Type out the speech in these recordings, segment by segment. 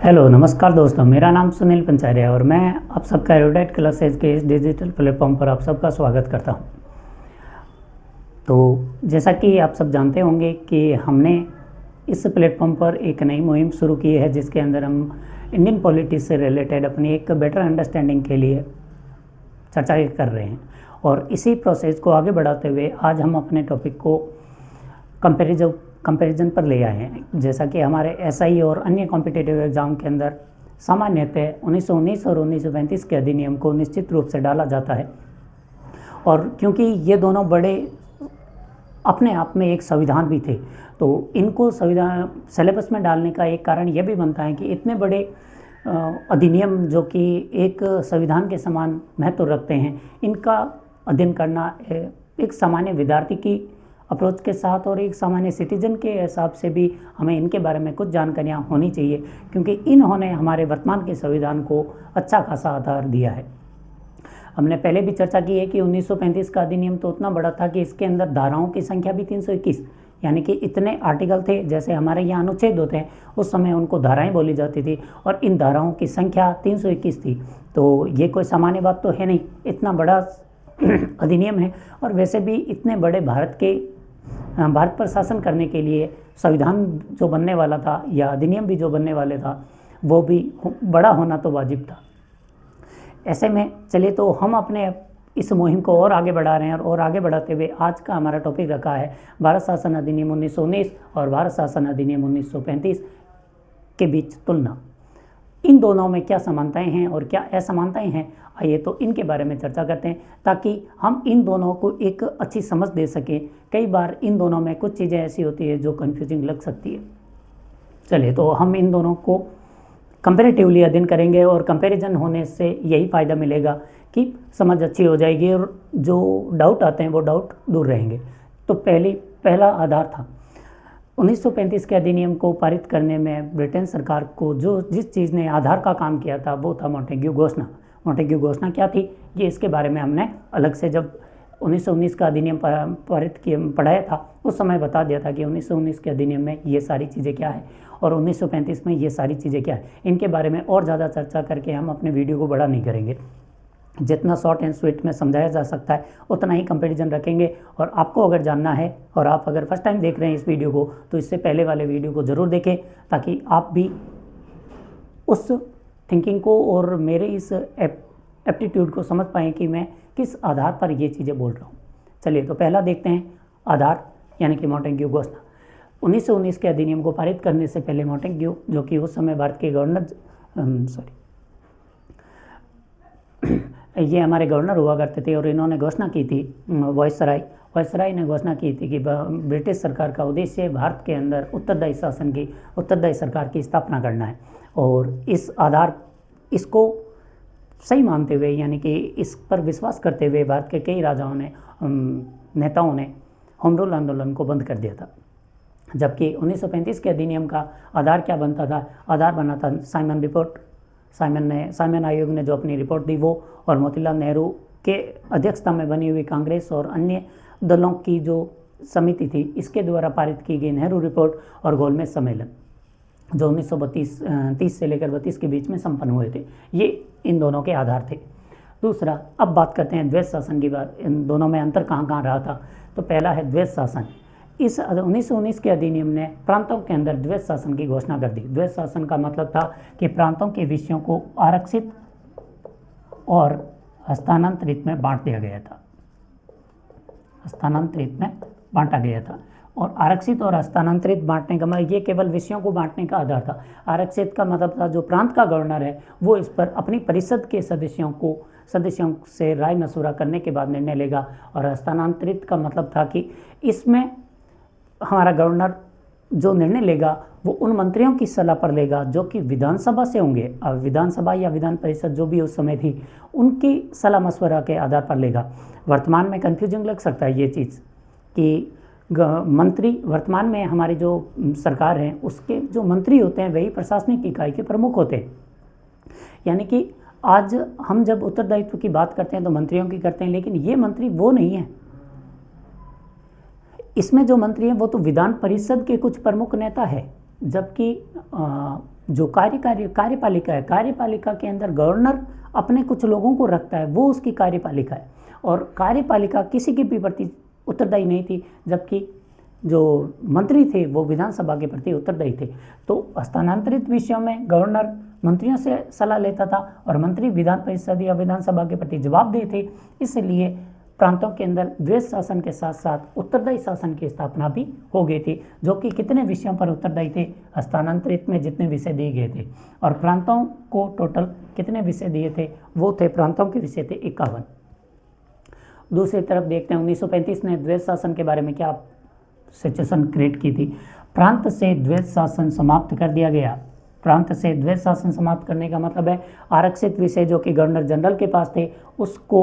Hello नमस्कार दोस्तों, मेरा नाम सुनील पंचारिया है और मैं आप सबका एरोडाइट क्लासेज के इस डिजिटल प्लेटफॉर्म पर आप सबका स्वागत करता हूं। तो जैसा कि आप सब जानते होंगे कि हमने इस प्लेटफॉर्म पर एक नई मुहिम शुरू की है जिसके अंदर हम इंडियन पॉलिटिक्स से रिलेटेड अपनी एक बेटर अंडरस्टैंडिंग के लिए चर्चा कर रहे हैं। और इसी प्रोसेस को आगे बढ़ाते हुए आज हम अपने टॉपिक को कंपैरिजन पर ले आए हैं। जैसा कि हमारे एसआई और अन्य कॉम्पिटिटिव एग्ज़ाम के अंदर सामान्यतः 1919 और 1935 के अधिनियम को निश्चित रूप से डाला जाता है, और क्योंकि ये दोनों बड़े अपने आप में एक संविधान भी थे, तो इनको संविधान सिलेबस में डालने का एक कारण यह भी बनता है कि इतने बड़े अधिनियम जो कि एक संविधान के समान महत्व रखते हैं, इनका अध्ययन करना एक सामान्य विद्यार्थी की अप्रोच के साथ और एक सामान्य सिटीजन के हिसाब से भी हमें इनके बारे में कुछ जानकारियाँ होनी चाहिए, क्योंकि इन्होंने हमारे वर्तमान के संविधान को अच्छा खासा आधार दिया है। हमने पहले भी चर्चा की है कि 1935 का अधिनियम तो उतना बड़ा था कि इसके अंदर धाराओं की संख्या भी 321, यानी कि इतने आर्टिकल थे। जैसे हमारे यहाँ अनुच्छेद होते हैं, उस समय उनको धाराएं बोली जाती थी और इन धाराओं की संख्या 321 थी। तो ये कोई सामान्य बात तो है नहीं, इतना बड़ा अधिनियम है। और वैसे भी इतने बड़े भारत पर शासन करने के लिए संविधान जो बनने वाला था या अधिनियम भी जो बनने वाले था, वो भी बड़ा होना तो वाजिब था। ऐसे में चलिए तो हम अपने इस मुहिम को और आगे बढ़ा रहे हैं, और आगे बढ़ाते हुए आज का हमारा टॉपिक रखा है भारत शासन अधिनियम 1919 और भारत शासन अधिनियम 1935 के बीच तुलना। इन दोनों में क्या समानताएं हैं और क्या असमानताएं हैं, आइए तो इनके बारे में चर्चा करते हैं ताकि हम इन दोनों को एक अच्छी समझ दे सकें। कई बार इन दोनों में कुछ चीज़ें ऐसी होती है जो कन्फ्यूजिंग लग सकती है। चलिए तो हम इन दोनों को कंपैरेटिवली अध्ययन करेंगे और कंपैरिजन होने से यही फ़ायदा मिलेगा कि समझ अच्छी हो जाएगी और जो डाउट आते हैं वो डाउट दूर रहेंगे। तो पहला आधार था 1935 के अधिनियम को पारित करने में ब्रिटेन सरकार को जिस चीज़ ने आधार का काम किया था वो था मॉन्टेग्यू घोषणा। मॉन्टेग्यू घोषणा क्या थी, ये इसके बारे में हमने अलग से जब 1919 का अधिनियम पढ़ाया था उस समय बता दिया था कि 1919 के अधिनियम में ये सारी चीज़ें क्या है और 1935 में ये सारी चीज़ें क्या है। इनके बारे में और ज़्यादा चर्चा करके हम अपने वीडियो को बड़ा नहीं करेंगे। जितना शॉर्ट एंड स्वीट में समझाया जा सकता है उतना ही कंपैरिजन रखेंगे। और आपको अगर जानना है और आप अगर फर्स्ट टाइम देख रहे हैं इस वीडियो को, तो इससे पहले वाले वीडियो को ज़रूर देखें ताकि आप भी उस थिंकिंग को और मेरे इस एप्टीट्यूड को समझ पाएँ कि मैं किस आधार पर ये चीज़ें बोल रहा हूँ। चलिए तो पहला देखते हैं आधार, यानी कि मॉन्टेग्यू घोषणा। 1919 के अधिनियम को पारित करने से पहले मॉन्टेग्यू, जो कि उस समय भारत के ये हमारे गवर्नर हुआ करते थे, और इन्होंने घोषणा की थी, वायसराय ने घोषणा की थी कि ब्रिटिश सरकार का उद्देश्य भारत के अंदर उत्तरदायी सरकार की स्थापना करना है। और इसको सही मानते हुए, यानी कि इस पर विश्वास करते हुए भारत के कई राजाओं ने, नेताओं ने होम रूल आंदोलन को बंद कर दिया था। जबकि 1935 के अधिनियम का आधार क्या बनता था, आधार बना था साइमन रिपोर्ट। साइमन आयोग ने जो अपनी रिपोर्ट दी वो, और मोतीलाल नेहरू के अध्यक्षता में बनी हुई कांग्रेस और अन्य दलों की जो समिति थी, इसके द्वारा पारित की गई नेहरू रिपोर्ट और गोलमेज सम्मेलन जो 1930 से लेकर 32 के बीच में संपन्न हुए थे, ये इन दोनों के आधार थे। दूसरा, अब बात करते हैं द्वैध शासन की बात। इन दोनों में अंतर कहाँ रहा था, तो पहला है द्वैध शासन। इस 1919 के अधिनियम ने प्रांतों के अंदर द्वैध शासन की घोषणा कर दी। द्वैध शासन का मतलब था कि प्रांतों के विषयों को आरक्षित और हस्तांतरित में बांट दिया गया था। बांटा गया था। और आरक्षित और हस्तांतरित बांटने का मतलब ये केवल विषयों को बांटने का आधार था। आरक्षित का मतलब था जो प्रांत का गवर्नर है वो इस पर अपनी परिषद के सदस्यों से राय मशवरा करने के बाद निर्णय लेगा। और हस्तांतरित का मतलब था कि इसमें हमारा गवर्नर जो निर्णय लेगा वो उन मंत्रियों की सलाह पर लेगा जो कि विधानसभा से होंगे। अब विधानसभा या विधान परिषद जो भी उस समय थी, उनकी सलाह मशवरा के आधार पर लेगा। वर्तमान में कन्फ्यूजिंग लग सकता है ये चीज़ कि मंत्री, वर्तमान में हमारी जो सरकार है उसके जो मंत्री होते हैं वही प्रशासनिक इकाई के प्रमुख होते हैं। यानी कि आज हम जब उत्तरदायित्व की बात करते हैं तो मंत्रियों की करते हैं, लेकिन ये मंत्री वो नहीं है। इसमें जो मंत्री हैं वो तो विधान परिषद के कुछ प्रमुख नेता है, जबकि जो कार्यपालिका है, कार्यपालिका के अंदर गवर्नर अपने कुछ लोगों को रखता है, वो उसकी कार्यपालिका है, और कार्यपालिका किसी के भी प्रति उत्तरदायी नहीं थी, जबकि जो मंत्री थे वो विधानसभा के प्रति उत्तरदायी थे। तो हस्तांतरित विषयों में गवर्नर मंत्रियों से सलाह लेता था और मंत्री विधान परिषद या विधानसभा के प्रति जवाबदेह थे। इसलिए प्रांतों के अंदर द्वैध शासन के साथ साथ उत्तरदायी शासन की स्थापना भी हो गई थी, जो कि कितने विषयों पर उत्तरदायी थे, हस्तांतरित में जितने विषय दिए गए थे। और प्रांतों को टोटल कितने विषय दिए थे, वो थे प्रांतों के विषय थे 51। दूसरी तरफ देखते हैं 1935 ने द्वैध शासन के बारे में क्या सिचुएशन क्रिएट की थी। प्रांत से द्वैध शासन समाप्त कर दिया गया। प्रांत से द्वैध शासन समाप्त करने का मतलब है आरक्षित विषय जो कि गवर्नर जनरल के पास थे उसको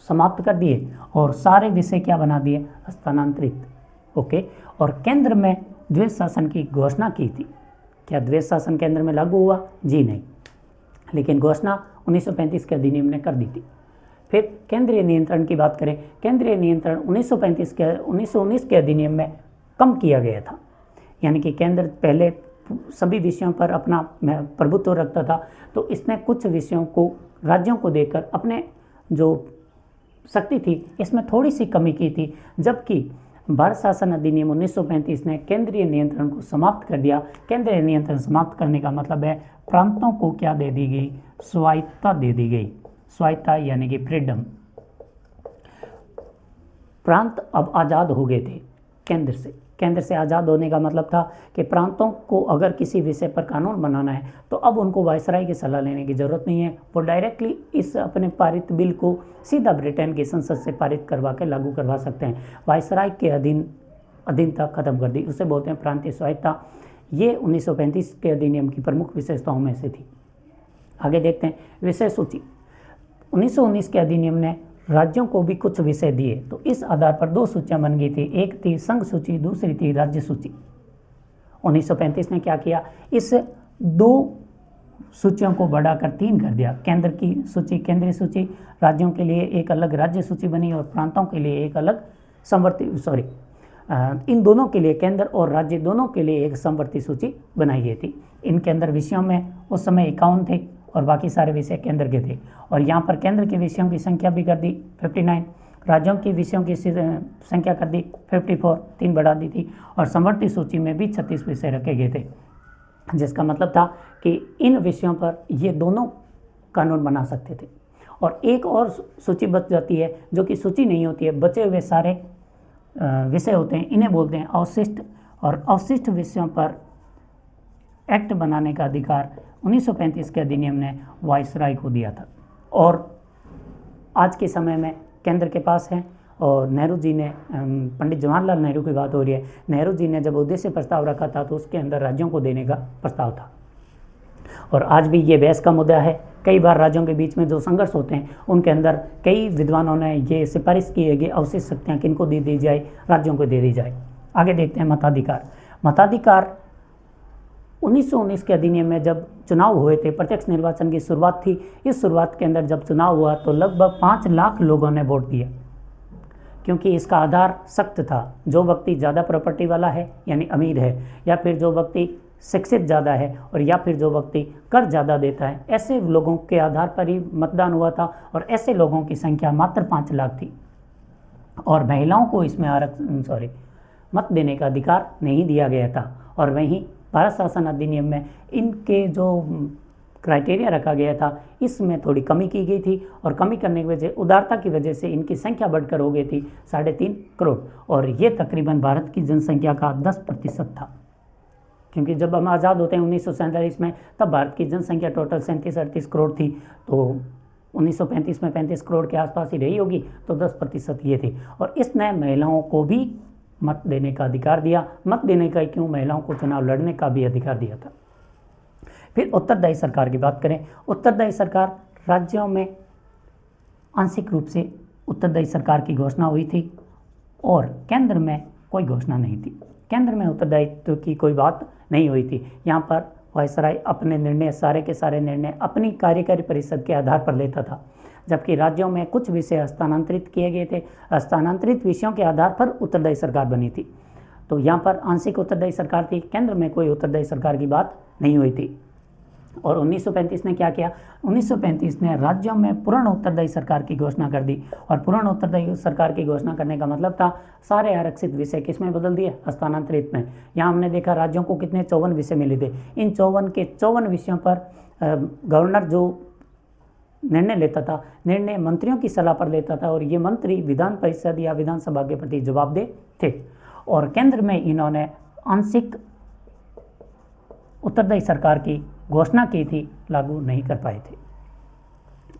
समाप्त कर दिए और सारे विषय क्या बना दिए, हस्तांतरित। ओके। और केंद्र में द्वैध शासन की घोषणा की थी। क्या द्वैध शासन केंद्र में लागू हुआ? जी नहीं, लेकिन घोषणा 1935 के अधिनियम ने कर दी थी। फिर केंद्रीय नियंत्रण की बात करें, केंद्रीय नियंत्रण 1919 के अधिनियम में कम किया गया था, यानी कि केंद्र पहले सभी विषयों पर अपना प्रभुत्व रखता था, तो इसने कुछ विषयों को राज्यों को देकर अपने जो शक्ति थी इसमें थोड़ी सी कमी की थी, जबकि भारत शासन अधिनियम 1935 ने केंद्रीय नियंत्रण को समाप्त कर दिया। केंद्रीय नियंत्रण समाप्त करने का मतलब है प्रांतों को क्या दे दी गई, स्वायत्तता दे दी गई। स्वायत्तता यानी कि फ्रीडम। प्रांत अब आज़ाद हो गए थे केंद्र से। केंद्र से आज़ाद होने का मतलब था कि प्रांतों को अगर किसी विषय पर कानून बनाना है तो अब उनको वायसराय की सलाह लेने की ज़रूरत नहीं है, वो डायरेक्टली इस अपने पारित बिल को सीधा ब्रिटेन की संसद से पारित करवा के लागू करवा सकते हैं। वायसराय के अधीनता खत्म कर दी, उसे बोलते हैं प्रांतीय स्वायत्तता। ये 1935 के अधिनियम की प्रमुख विशेषताओं में से थी। आगे देखते हैं विषय सूची। 1919 के अधिनियम ने राज्यों को भी कुछ विषय दिए, तो इस आधार पर दो सूचियां बन गई थी, एक थी संघ सूची, दूसरी थी राज्य सूची। 1935 ने क्या किया, इस दो सूचियों को बढ़ाकर 3 कर दिया। केंद्र की सूची केंद्रीय सूची, राज्यों के लिए एक अलग राज्य सूची बनी और प्रांतों के लिए एक अलग इन दोनों के लिए, केंद्र और राज्य दोनों के लिए एक समवर्ती सूची बनाई गई थी। इनके अंदर विषयों में उस समय 51 थे और बाकी सारे विषय केंद्र के थे, और यहाँ पर केंद्र के विषयों की संख्या भी कर दी 59, राज्यों की विषयों की संख्या कर दी 54, 3 बढ़ा दी थी, और समवर्ती सूची में भी 36 विषय रखे गए थे, जिसका मतलब था कि इन विषयों पर ये दोनों कानून बना सकते थे। और एक और सूची बच जाती है जो कि सूची नहीं होती है, बचे हुए सारे विषय होते हैं, इन्हें बोलते हैं अवशिष्ट। और अवशिष्ट विषयों पर एक्ट बनाने का अधिकार 1935 के अधिनियम ने वायसराय को दिया था, और आज के समय में केंद्र के पास है। और नेहरू जी ने, पंडित जवाहरलाल नेहरू की बात हो रही है, नेहरू जी ने जब उद्देश्य प्रस्ताव रखा था तो उसके अंदर राज्यों को देने का प्रस्ताव था, और आज भी ये बहस का मुद्दा है। कई बार राज्यों के बीच में जो संघर्ष होते हैं उनके अंदर कई विद्वानों ने ये सिफारिश की है कि अवशिष्ट शक्तियाँ किनको दे दी जाए, राज्यों को दे दी जाए। आगे देखते हैं मताधिकार। मताधिकार 1919 के अधिनियम में जब चुनाव हुए थे, प्रत्यक्ष निर्वाचन की शुरुआत थी। इस शुरुआत के अंदर जब चुनाव हुआ तो लगभग 5 लाख लोगों ने वोट दिया, क्योंकि इसका आधार सख्त था। जो व्यक्ति ज़्यादा प्रॉपर्टी वाला है यानी अमीर है, या फिर जो व्यक्ति शिक्षित ज़्यादा है, और या फिर जो व्यक्ति कर ज़्यादा देता है, ऐसे लोगों के आधार पर ही मतदान हुआ था, और ऐसे लोगों की संख्या मात्र 5 लाख थी। और महिलाओं को इसमें मत देने का अधिकार नहीं दिया गया था। और वहीं भारत शासन अधिनियम में इनके जो क्राइटेरिया रखा गया था इसमें थोड़ी कमी की गई थी, और कमी करने की वजह, उदारता की वजह से इनकी संख्या बढ़कर हो गई थी 3.5 करोड़, और ये तकरीबन भारत की जनसंख्या का 10% था। क्योंकि जब हम आज़ाद होते हैं 1947 में, तब भारत की जनसंख्या टोटल 37-38 करोड़ थी, तो 1935 में 35 करोड़ के आसपास ही रही होगी, तो 10% ये थी। और इसने महिलाओं को भी मत देने का अधिकार दिया। मत देने का क्यों, महिलाओं को चुनाव लड़ने का भी अधिकार दिया था। फिर उत्तरदायी सरकार की बात करें। उत्तरदायी सरकार, राज्यों में आंशिक रूप से उत्तरदायी सरकार की घोषणा हुई थी, और केंद्र में कोई घोषणा नहीं थी। केंद्र में उत्तरदायित्व की कोई बात नहीं हुई थी। यहाँ पर वायसराय अपने निर्णय, सारे के सारे निर्णय अपनी कार्यकारी परिषद के आधार पर लेता था, जबकि राज्यों में कुछ विषय हस्तांतरित किए गए थे। हस्तांतरित विषयों के आधार पर उत्तरदायी सरकार बनी थी। तो यहाँ पर आंशिक उत्तरदायी सरकार थी, केंद्र में कोई उत्तरदायी सरकार की बात नहीं हुई थी। और 1935 ने क्या किया, 1935 ने राज्यों में पूर्ण उत्तरदायी सरकार की घोषणा कर दी। और पूर्ण उत्तरदायी सरकार की घोषणा करने का मतलब था सारे आरक्षित विषय किस में बदल दिए, हस्तांतरित में। यहाँ हमने देखा राज्यों को कितने 54 विषय मिले थे। इन 54 के 54 विषयों पर गवर्नर जो निर्णय लेता था, निर्णय मंत्रियों की सलाह पर लेता था, और ये मंत्री विधान परिषद या विधानसभा के प्रति जवाबदेह थे। और केंद्र में इन्होंने आंशिक उत्तरदायी सरकार की घोषणा की थी, लागू नहीं कर पाए थे।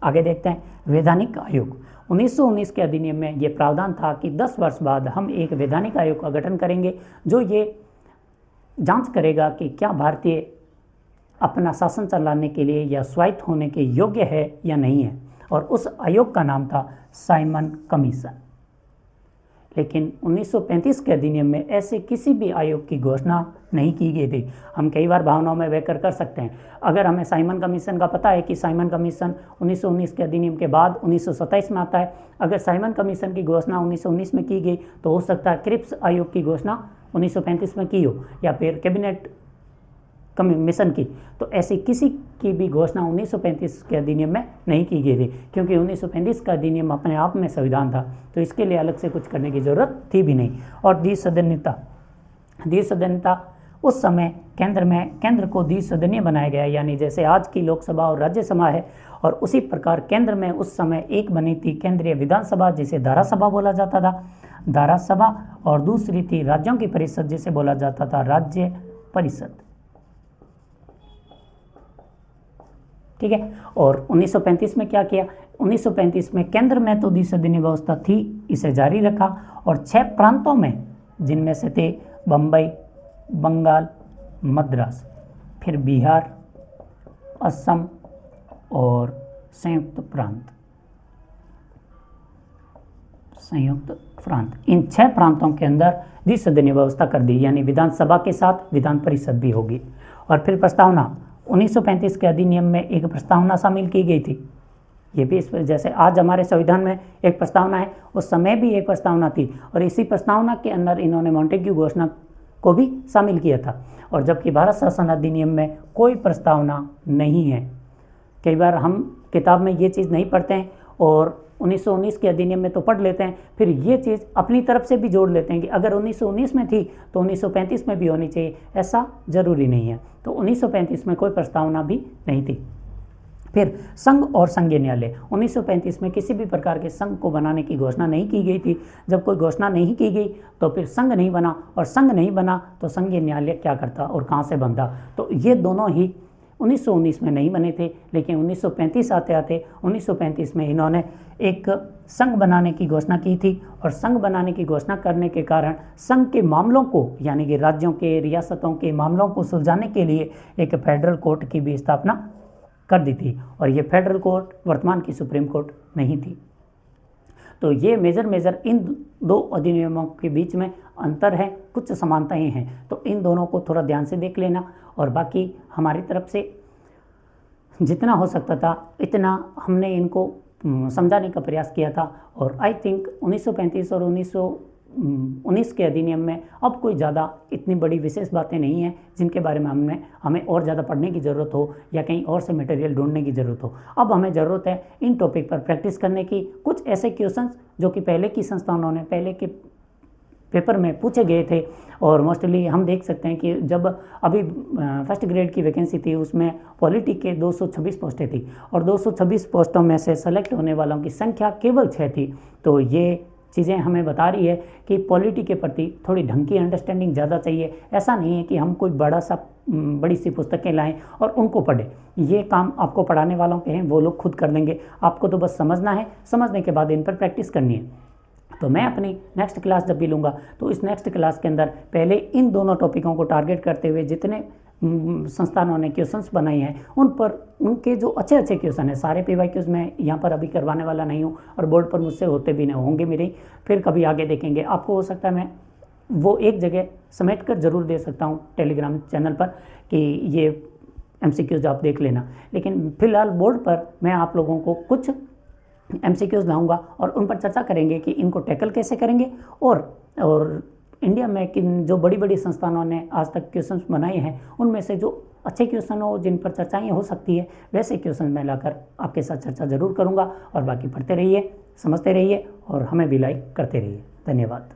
आगे देखते हैं वैधानिक आयोग। 1919 के अधिनियम में यह प्रावधान था कि 10 वर्ष बाद हम एक वैधानिक आयोग का गठन करेंगे जो ये जांच करेगा कि क्या भारतीय अपना शासन चलाने के लिए या स्वायत्त होने के योग्य है या नहीं है। और उस आयोग का नाम था साइमन कमीशन। लेकिन 1935 के अधिनियम में ऐसे किसी भी आयोग की घोषणा नहीं की गई थी। हम कई बार भावनाओं में बहकर कर सकते हैं। अगर हमें साइमन कमीशन का पता है कि साइमन कमीशन 1919 के अधिनियम के बाद 1927 में आता है, अगर साइमन कमीशन की घोषणा 1919 में की गई तो हो सकता है क्रिप्स आयोग की घोषणा 1935 में की हो, या फिर कैबिनेट कमीशन की। तो ऐसी किसी की भी घोषणा 1935 के अधिनियम में नहीं की गई थी, क्योंकि 1935 का अधिनियम अपने आप में संविधान था, तो इसके लिए अलग से कुछ करने की जरूरत थी भी नहीं। और द्विसदनीयता उस समय केंद्र को द्विसदनीय बनाया गया, यानी जैसे आज की लोकसभा और राज्यसभा है, और उसी प्रकार केंद्र में उस समय एक बनी थी केंद्रीय विधानसभा जिसे धारासभा बोला जाता था, धारासभा, और दूसरी थी राज्यों की परिषद जिसे बोला जाता था राज्य परिषद। ठीक है। और 1935 में क्या किया, 1935 में केंद्र में तो द्विसदनीय व्यवस्था थी, इसे जारी रखा, और 6 प्रांतों में जिनमें से थे बम्बई, बंगाल, मद्रास, फिर बिहार, असम और संयुक्त प्रांत, इन 6 प्रांतों के अंदर द्विसदनीय व्यवस्था कर दी, यानी विधानसभा के साथ विधान परिषद भी होगी। और फिर प्रस्तावना, 1935 के अधिनियम में एक प्रस्तावना शामिल की गई थी। ये भी जैसे आज हमारे संविधान में एक प्रस्तावना है, उस समय भी एक प्रस्तावना थी, और इसी प्रस्तावना के अंदर इन्होंने मॉन्टेग्यू घोषणा को भी शामिल किया था। और जबकि भारत शासन अधिनियम में कोई प्रस्तावना नहीं है। कई बार हम किताब में ये चीज़ नहीं पढ़ते हैं और 1919 के अधिनियम में तो पढ़ लेते हैं, फिर ये चीज़ अपनी तरफ से भी जोड़ लेते हैं कि अगर 1919 में थी तो 1935 में भी होनी चाहिए, ऐसा जरूरी नहीं है। तो 1935 में कोई प्रस्तावना भी नहीं थी। फिर संघ और संघीय न्यायालय, 1935 में किसी भी प्रकार के संघ को बनाने की घोषणा नहीं की गई थी। जब कोई घोषणा नहीं की गई तो फिर संघ नहीं बना, और संघ नहीं बना तो संघीय न्यायालय क्या करता और कहाँ से बनता। तो ये दोनों ही 1919 में नहीं बने थे, लेकिन 1935 आते आते 1935 में इन्होंने एक संघ बनाने की घोषणा की थी। और संघ बनाने की घोषणा करने के कारण संघ के मामलों को, यानी कि राज्यों के, रियासतों के मामलों को सुलझाने के लिए एक फेडरल कोर्ट की भी स्थापना कर दी थी। और ये फेडरल कोर्ट वर्तमान की सुप्रीम कोर्ट नहीं थी। तो ये मेजर इन 2 अधिनियमों के बीच में अंतर है, कुछ समानताएं हैं, तो इन दोनों को थोड़ा ध्यान से देख लेना। और बाकी हमारी तरफ से जितना हो सकता था इतना हमने इनको समझाने का प्रयास किया था। और आई थिंक 1935 और 1919 के अधिनियम में अब कोई ज़्यादा इतनी बड़ी विशेष बातें नहीं हैं जिनके बारे में हमें और ज़्यादा पढ़ने की ज़रूरत हो या कहीं और से मटेरियल ढूंढने की ज़रूरत हो। अब हमें ज़रूरत है इन टॉपिक पर प्रैक्टिस करने की। कुछ ऐसे क्वेश्चंस जो कि पहले की संस्थानों ने पहले के पेपर में पूछे गए थे, और मोस्टली हम देख सकते हैं कि जब अभी फर्स्ट ग्रेड की वैकेंसी थी उसमें पॉलिटी के 226 पोस्टें थी, और 226 पोस्टों में से सेलेक्ट होने वालों की संख्या केवल 6 थी। तो ये चीज़ें हमें बता रही है कि पॉलिटी के प्रति थोड़ी ढंग की अंडरस्टैंडिंग ज़्यादा चाहिए। ऐसा नहीं है कि हम कोई बड़ी सी पुस्तकें लाएं और उनको पढ़ें। ये काम आपको पढ़ाने वालों के हैं, वो लोग खुद कर लेंगे, आपको तो बस समझना है, समझने के बाद इन पर प्रैक्टिस करनी है। तो मैं अपनी नेक्स्ट क्लास जब भी लूँगा तो इस नेक्स्ट क्लास के अंदर पहले इन दोनों टॉपिकों को टारगेट करते हुए जितने संस्थानों ने क्वेश्चंस बनाए हैं उन पर उनके जो अच्छे क्वेश्चन हैं, सारे PYQs मैं यहाँ पर अभी करवाने वाला नहीं हूँ, और बोर्ड पर मुझसे होते भी नहीं होंगे मेरे, फिर कभी आगे देखेंगे। आपको हो सकता है मैं वो एक जगह समेट कर ज़रूर दे सकता हूँ टेलीग्राम चैनल पर कि ये MCQs आप देख लेना। लेकिन फिलहाल बोर्ड पर मैं आप लोगों को कुछ MCQs लाऊंगा और उन पर चर्चा करेंगे कि इनको टैकल कैसे करेंगे, और इंडिया में किन जो बड़ी संस्थानों ने आज तक क्वेश्चंस बनाए हैं उनमें से जो अच्छे क्वेश्चन हो जिन पर चर्चाएँ हो सकती है, वैसे क्वेश्चन मैं लाकर आपके साथ चर्चा ज़रूर करूँगा। और बाकी पढ़ते रहिए, समझते रहिए और हमें भी लाइक करते रहिए। धन्यवाद।